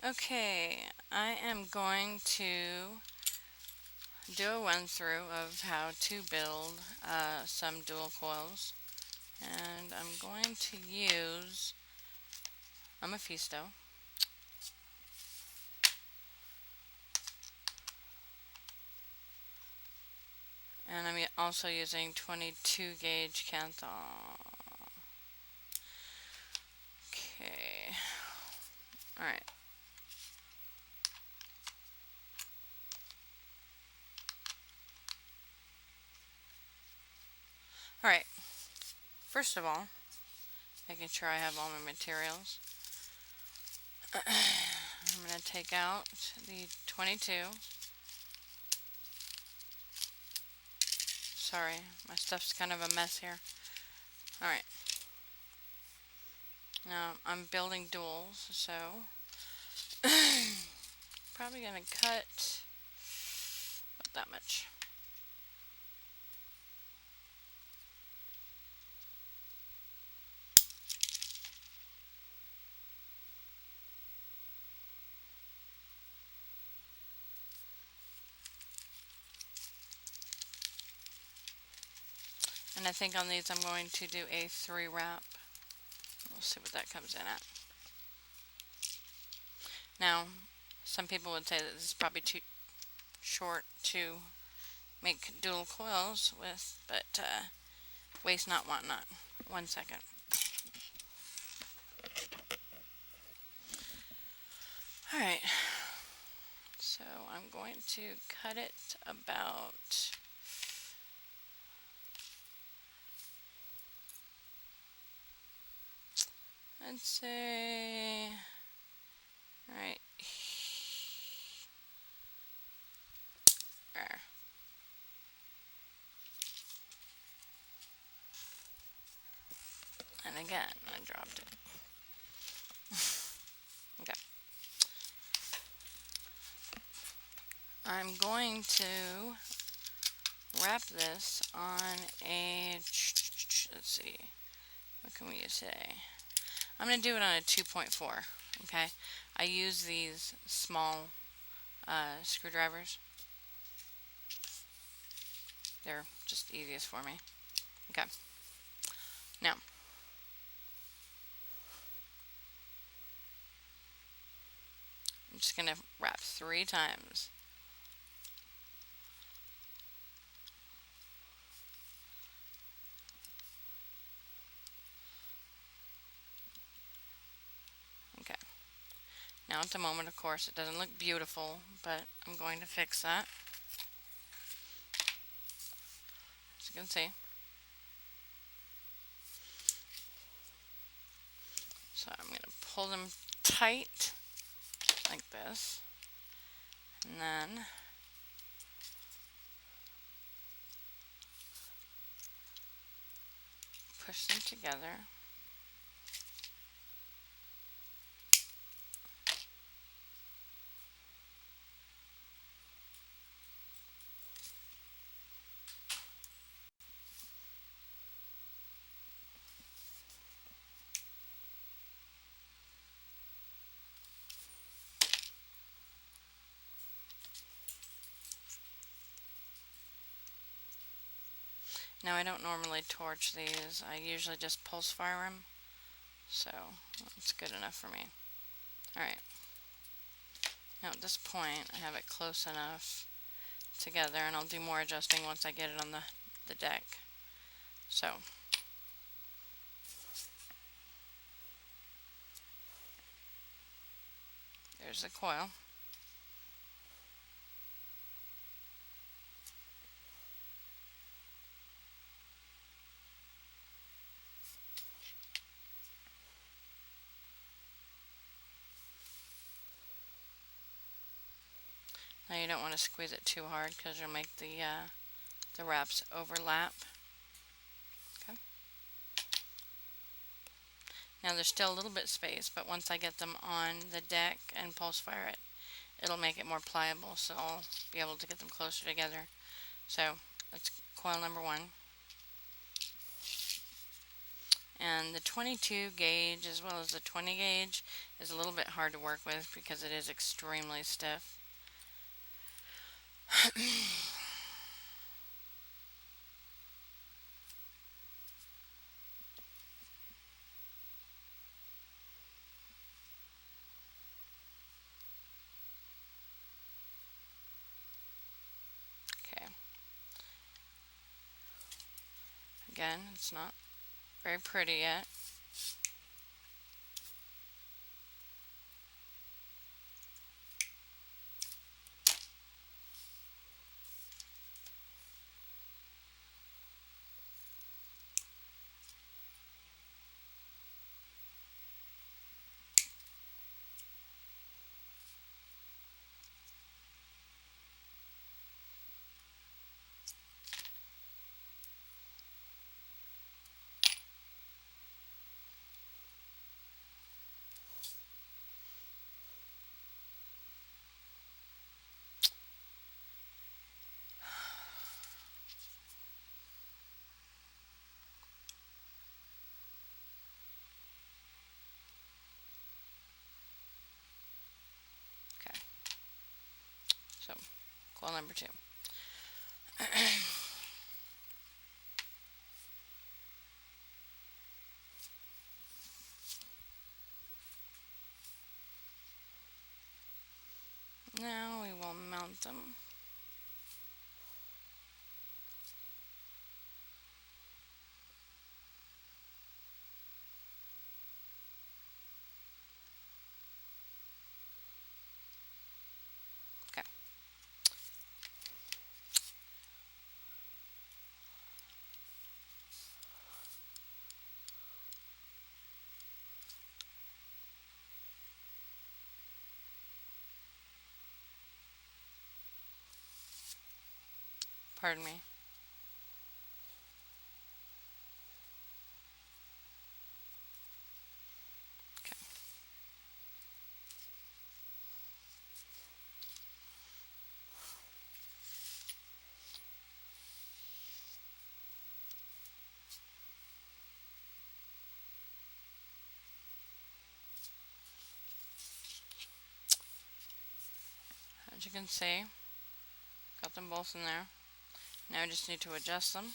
Okay, I am going to do a run through of how to build some dual coils, and I'm going to use a Mephisto, and I'm also using 22 gauge Kanthal. Okay, alright. Alright, first of all, making sure I have all my materials. I'm going to take out the 22. Sorry, my stuff's kind of a mess here. Alright, now I'm building duals, so probably going to cut about that much. And I think on these I'm going to do a 3 wrap. We'll see what that comes in at. Now, some people would say that this is probably too short to make dual coils with, but waste not, want not. 1 second. Alright, so I'm going to cut it about I'd say right there. And again, I dropped it. Okay. I'm going to wrap this on a, let's see, what can we use today? I'm going to do it on a 2.4, okay? I use these small screwdrivers. They're just easiest for me. Okay. Now, I'm just going to wrap 3 times. Okay. Now at the moment, of course, it doesn't look beautiful, but I'm going to fix that. As you can see. So I'm going to pull them tight like this, and then push them together. Now I don't normally torch these, I usually just pulse fire them, so it's good enough for me. Alright, now at this point I have it close enough together, and I'll do more adjusting once I get it on the deck. So, there's the coil. Now you don't want to squeeze it too hard because you'll make the wraps overlap. Okay. Now there's still a little bit space, but once I get them on the deck and pulse fire it, it'll make it more pliable, so I'll be able to get them closer together. So that's coil number 1. And the 22 gauge as well as the 20 gauge is a little bit hard to work with because it is extremely stiff. Okay. Again, it's not very pretty yet. Okay. So, coil number 2. Now we will mount them. Okay. Pardon me. Okay. As you can see, got them both in there. Now I just need to adjust them.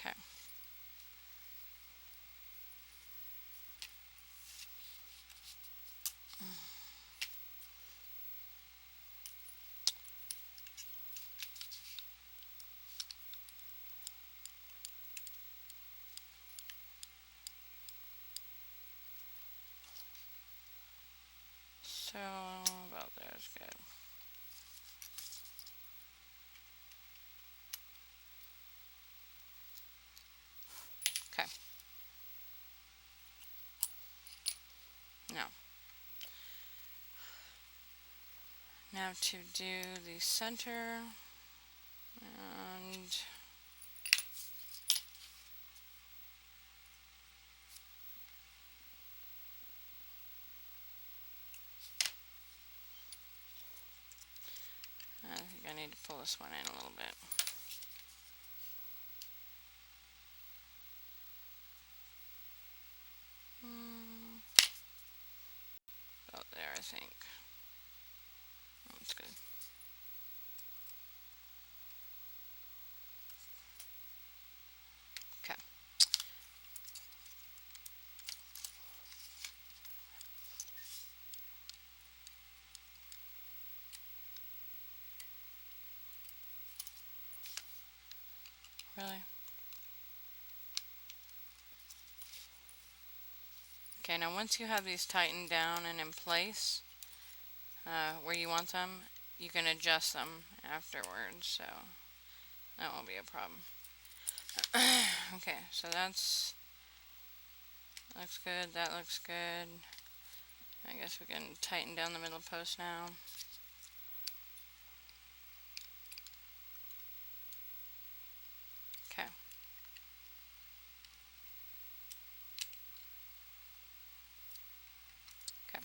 Okay. So, about there is good. Okay. Now to do the center, and I think I need to pull this one in a little bit. About there, I think. That's good. Okay. Really? Okay, now once you have these tightened down and in place where you want them, you can adjust them afterwards, so that won't be a problem. Okay, so that's looks good, that looks good. I guess we can tighten down the middle post now. Okay. Okay.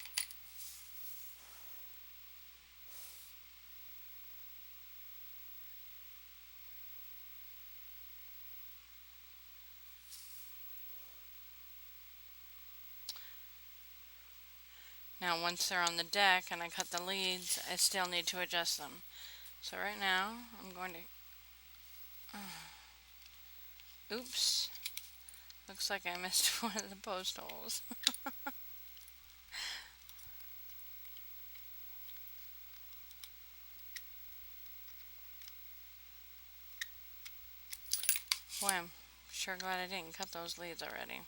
Now once they're on the deck and I cut the leads, I still need to adjust them. So right now I'm going to oops, looks like I missed one of the post holes. Boy, I'm sure glad I didn't cut those leads already.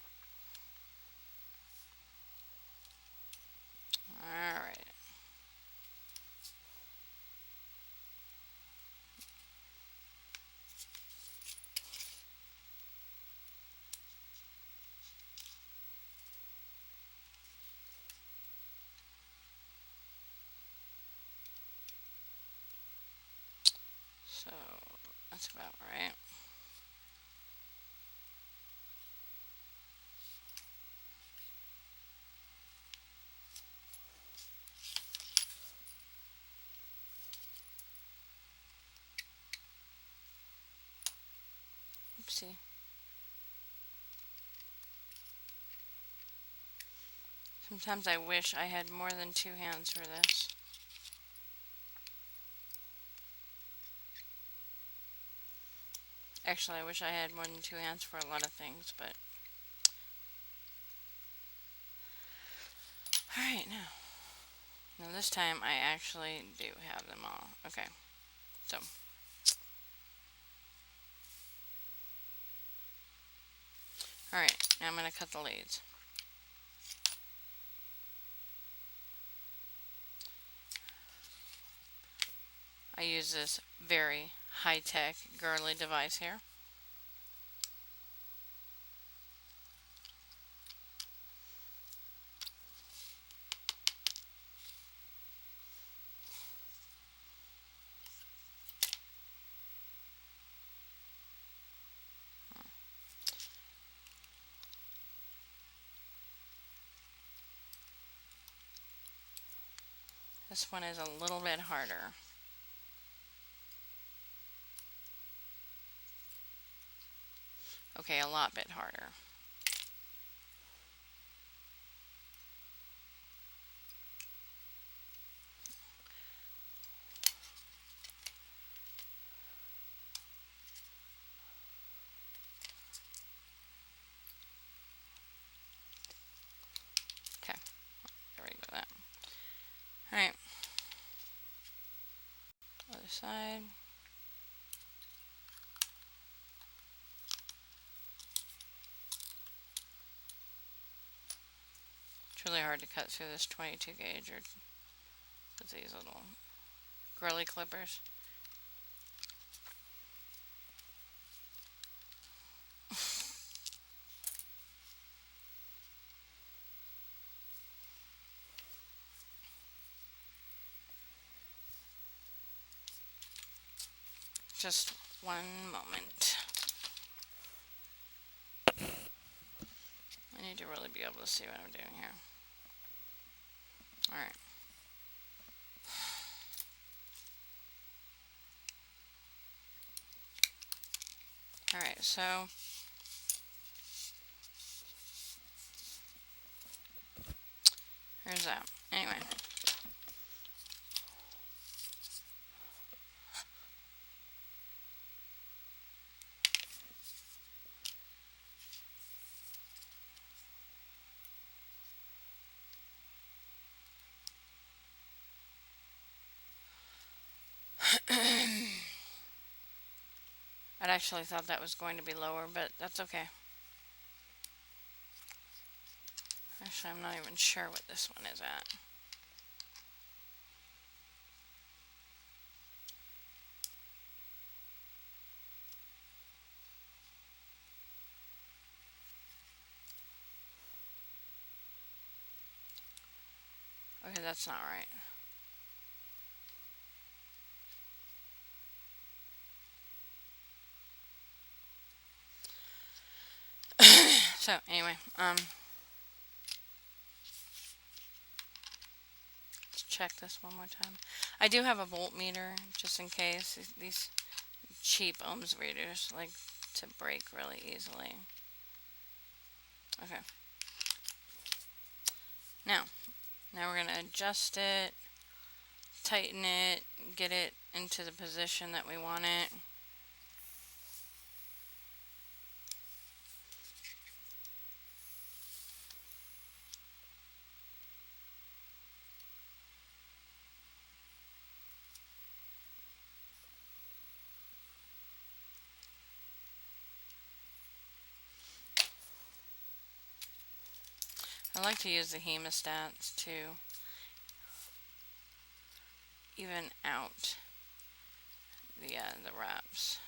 Alright. So that's about right. Oopsie. Sometimes I wish I had more than two hands for this. Actually, I wish I had more than two hands for a lot of things, but... Alright, now this time I actually do have them all. Okay, so... Alright, now I'm going to cut the leads. I use this very high-tech girly device here. This one is a little bit harder. Okay, a lot bit harder. Okay, there we go that. Alright. Other side. It's really hard to cut through this 22 gauge or with these little girly clippers. Just one moment. I need to really be able to see what I'm doing here. Alright. Alright, so here's that. Anyway. I'd actually thought that was going to be lower, but that's okay. Actually, I'm not even sure what this one is at. Okay, that's not right. So, anyway, let's check this one more time. I do have a voltmeter, just in case. These cheap ohms readers like to break really easily. Okay. Now we're going to adjust it, tighten it, get it into the position that we want it. I like to use the hemostats to even out the reps.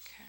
Okay.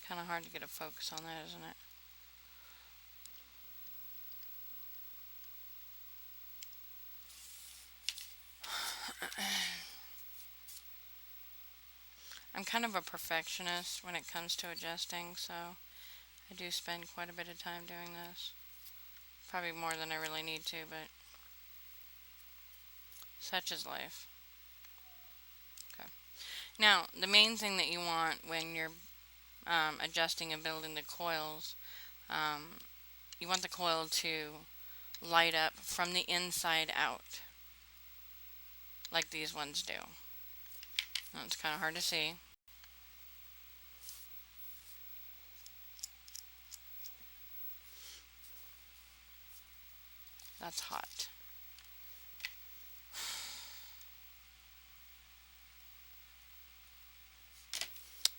Kind of hard to get a focus on that, isn't it? I'm kind of a perfectionist when it comes to adjusting, so I do spend quite a bit of time doing this. Probably more than I really need to, but such is life. Okay. Now, the main thing that you want when you're adjusting and building the coils, you want the coil to light up from the inside out, like these ones do. Now, it's kind of hard to see. That's hot.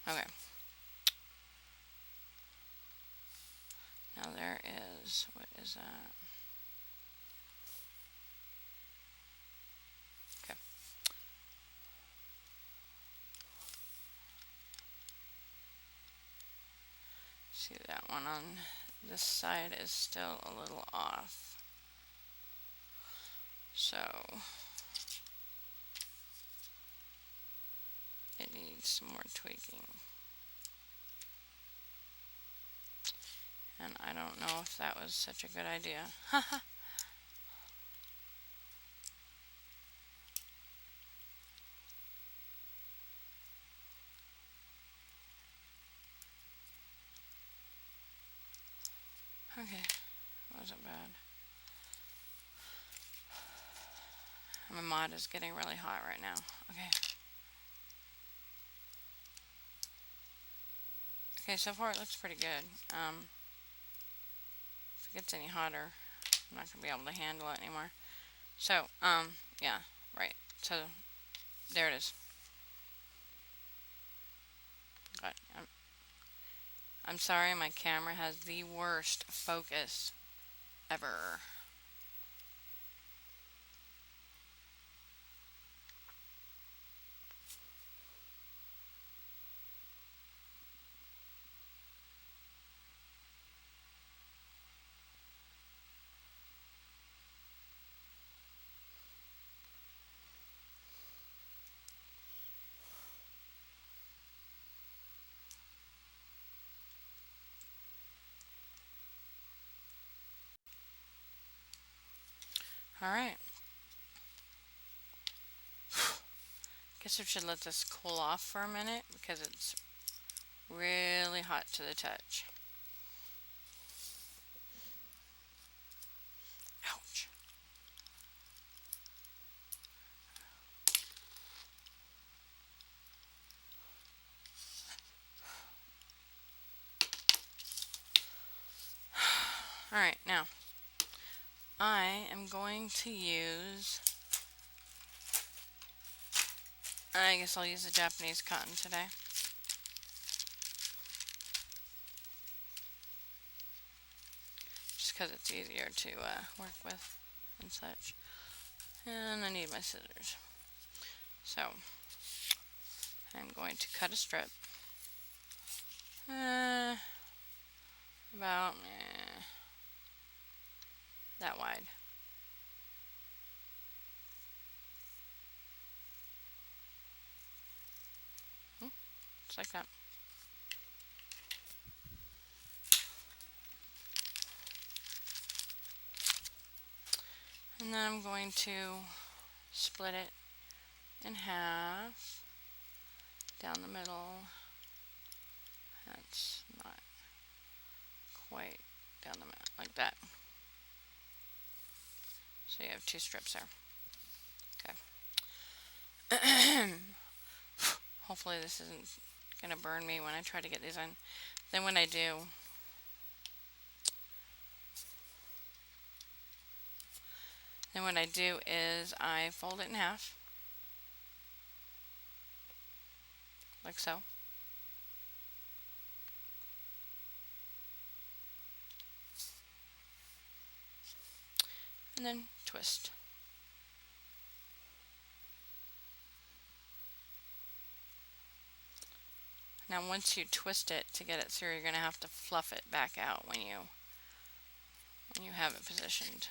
Okay. Now there is, what is that? Okay. See, that one on this side is still a little off. So it needs some more tweaking. And I don't know if that was such a good idea. Okay, wasn't bad. My mod is getting really hot right now. Okay. Okay, so far it looks pretty good. If it gets any hotter, I'm not going to be able to handle it anymore. So, yeah, right. So, there it is. God, I'm sorry, my camera has the worst focus ever. Alright. Guess we should let this cool off for a minute because it's really hot to the touch. Ouch. Alright, now I am going to use, I guess I'll use the Japanese cotton today. Just because it's easier to work with and such. And I need my scissors. So, I'm going to cut a strip. About that wide. Just like that. And then I'm going to split it in half down the middle. That's not quite down the middle, like that. So you have two strips there. Okay. Hopefully this isn't gonna burn me when I try to get these in. Then what I do is I fold it in half, like so. And then twist. Now once you twist it to get it through, you're going to have to fluff it back out when you have it positioned.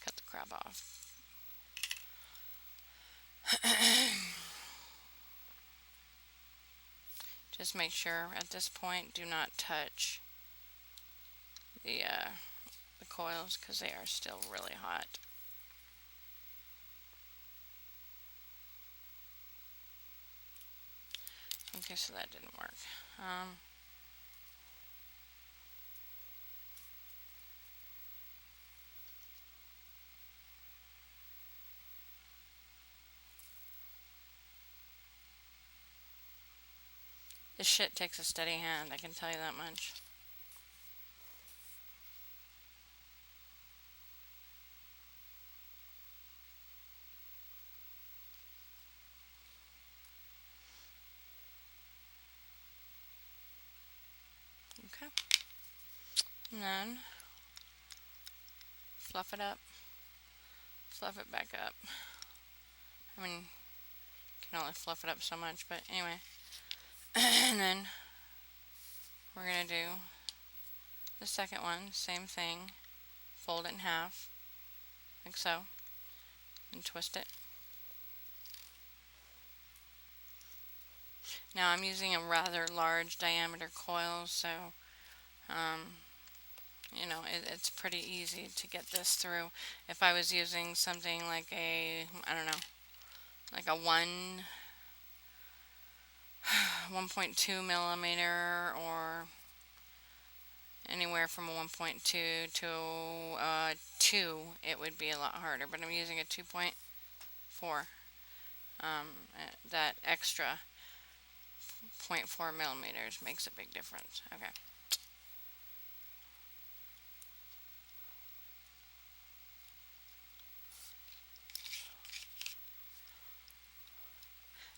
Cut the crap off. Just make sure at this point do not touch the coils because they are still really hot. Okay, so that didn't work. This shit takes a steady hand, I can tell you that much. Okay. And then fluff it up. Fluff it back up. I mean, you can only fluff it up so much, but anyway. And then we're going to do the second one, same thing. Fold it in half, like so, and twist it. Now I'm using a rather large diameter coil, so you know, it's pretty easy to get this through. If I was using something like a, I don't know, like a 1.2 millimeter or Anywhere from a 1.2 to 2, it would be a lot harder, but I'm using a 2.4. That extra 0.4 millimeters makes a big difference. Okay.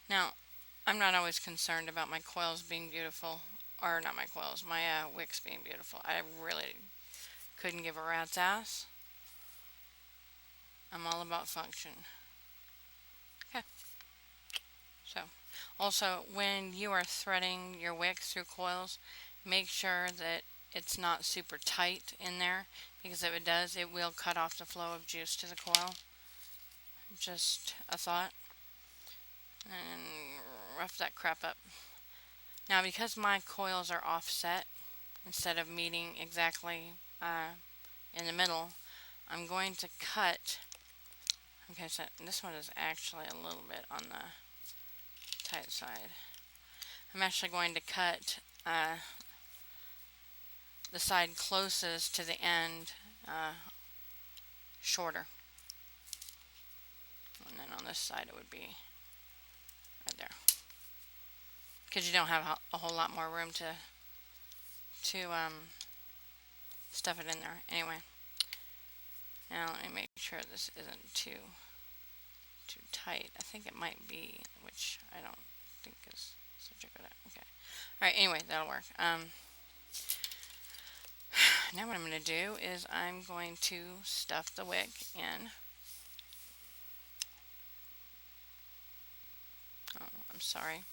Now, I'm not always concerned about my coils being beautiful, or not my coils, my wicks being beautiful. I really couldn't give a rat's ass. I'm all about function. Okay. So, also, when you are threading your wick through coils, make sure that it's not super tight in there, because if it does, it will cut off the flow of juice to the coil. Just a thought. And rough that crap up. Now, because my coils are offset, instead of meeting exactly in the middle, I'm going to cut. Okay, so this one is actually a little bit on the tight side. I'm actually going to cut the side closest to the end shorter. And then on this side it would be right there. Because you don't have a whole lot more room to stuff it in there. Anyway, now let me make sure this isn't too tight. I think it might be, which I don't think is such a good idea. Okay. Alright, anyway, that'll work. Now what I'm going to do is I'm going to stuff the wick in. Oh, I'm sorry.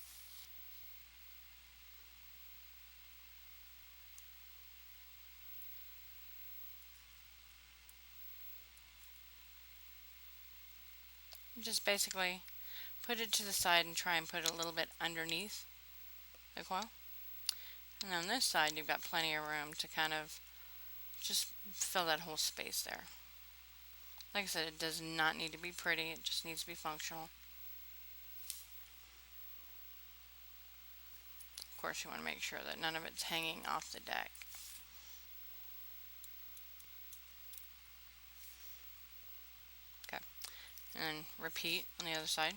Just basically put it to the side and try and put a little bit underneath the coil. And on this side you've got plenty of room to kind of just fill that whole space there. Like I said, it does not need to be pretty, it just needs to be functional. Of course, you want to make sure that none of it's hanging off the deck. Okay, and then repeat on the other side.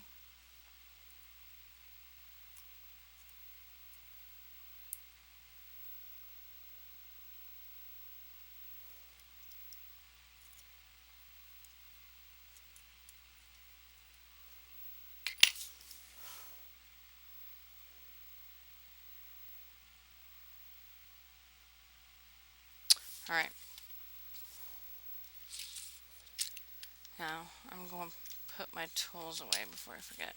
Alright. Now, I'm going to put my tools away before I forget.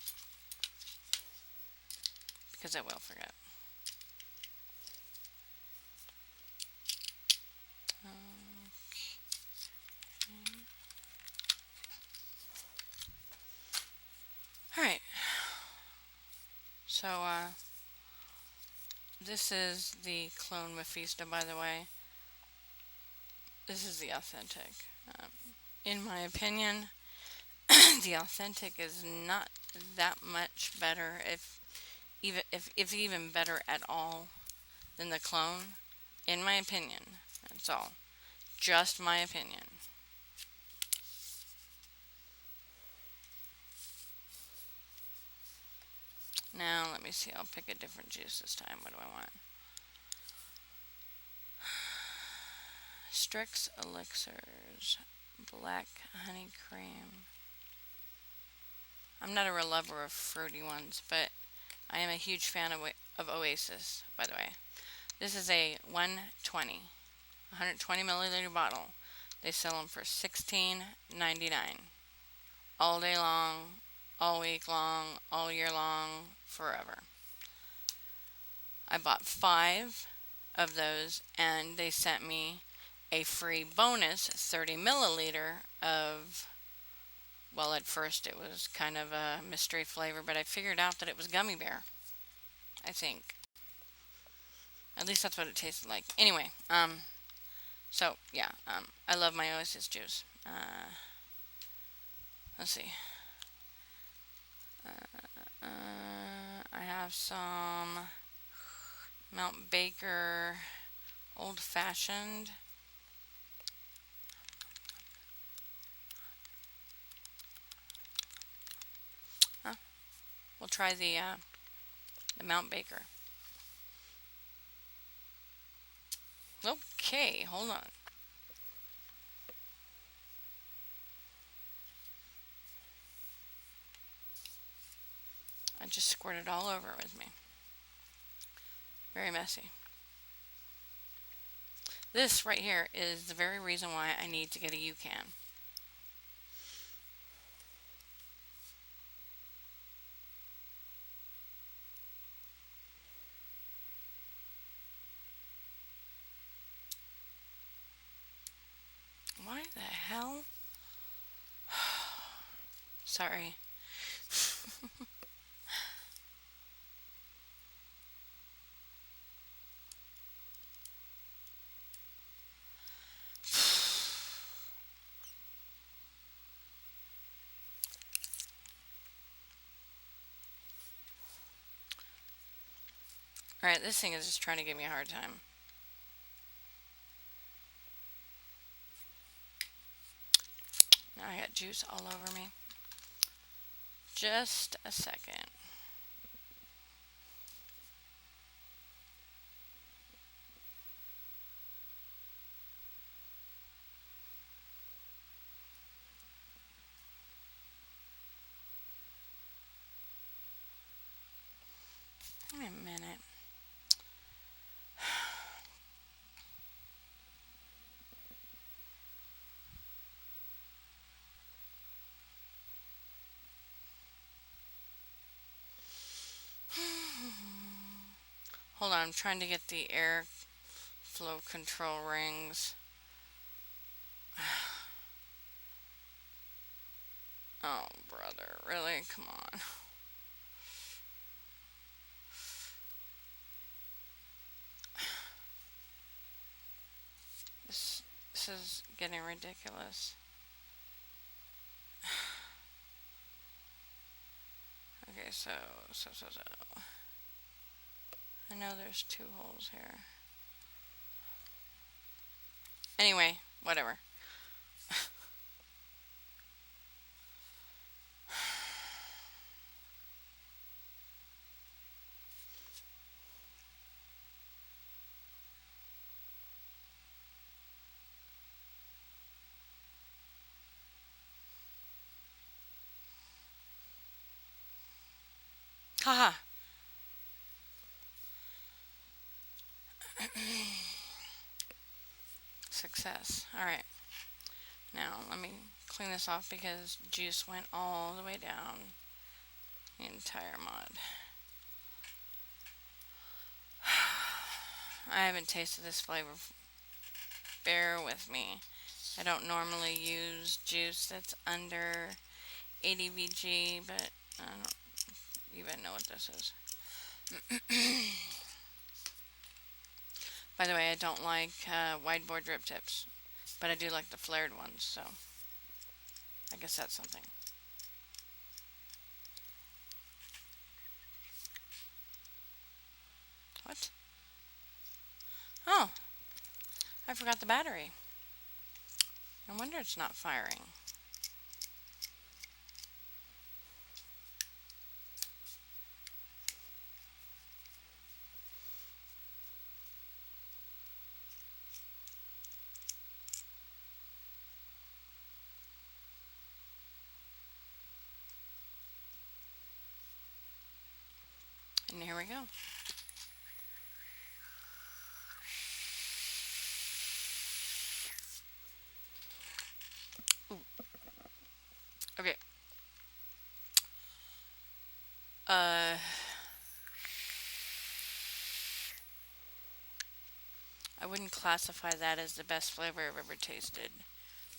Because I will forget. Alright. So, this is the clone Mephisto, by the way. This is the authentic. In my opinion, the authentic is not that much better, if even better at all, than the clone. In my opinion, that's all. Just my opinion. Now, let me see. I'll pick a different juice this time. What do I want? Strix Elixirs. Black honey cream. I'm not a real lover of fruity ones, but I am a huge fan of Oasis, by the way. This is a 120 milliliter bottle. They sell them for $16.99. All day long, all week long, all year long, forever. I bought 5 of those, and they sent me a free bonus 30 milliliter of, well, at first it was kind of a mystery flavor, but I figured out that it was gummy bear, I think. At least that's what it tasted like. Anyway, so yeah, I love my Oasis juice. Let's see. I have some Mount Baker old-fashioned. Huh? We'll try the Mount Baker. Okay, hold on. I just squirted all over with me. Very messy. This right here is the very reason why I need to get a UCAN. Why the hell? Sorry. Alright, this thing is just trying to give me a hard time. Now I got juice all over me. Just a second. Give me a minute. Hold on, I'm trying to get the air flow control rings. Oh, brother, really? Come on. This is getting ridiculous. Okay, so. I know there's 2 holes here. Anyway, whatever. Haha. Success. Alright. Now, let me clean this off because juice went all the way down the entire mod. I haven't tasted this flavor. Bear with me. I don't normally use juice that's under 80 VG, but I don't even know what this is. By the way, I don't like wide bore drip tips, but I do like the flared ones, so I guess that's something. What? Oh, I forgot the battery. No wonder it's not firing. And here we go. Ooh. Okay. I wouldn't classify that as the best flavor I've ever tasted.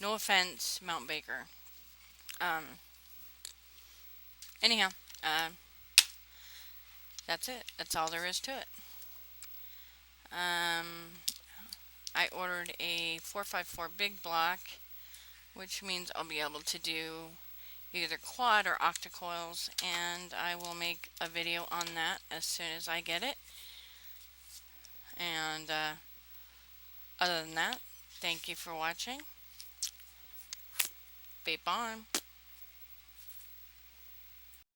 No offense, Mount Baker. Anyhow, that's it. That's all there is to it. I ordered a 454 big block, which means I'll be able to do either quad or octacoils, and I will make a video on that as soon as I get it. And Other than that, thank you for watching. Beep on.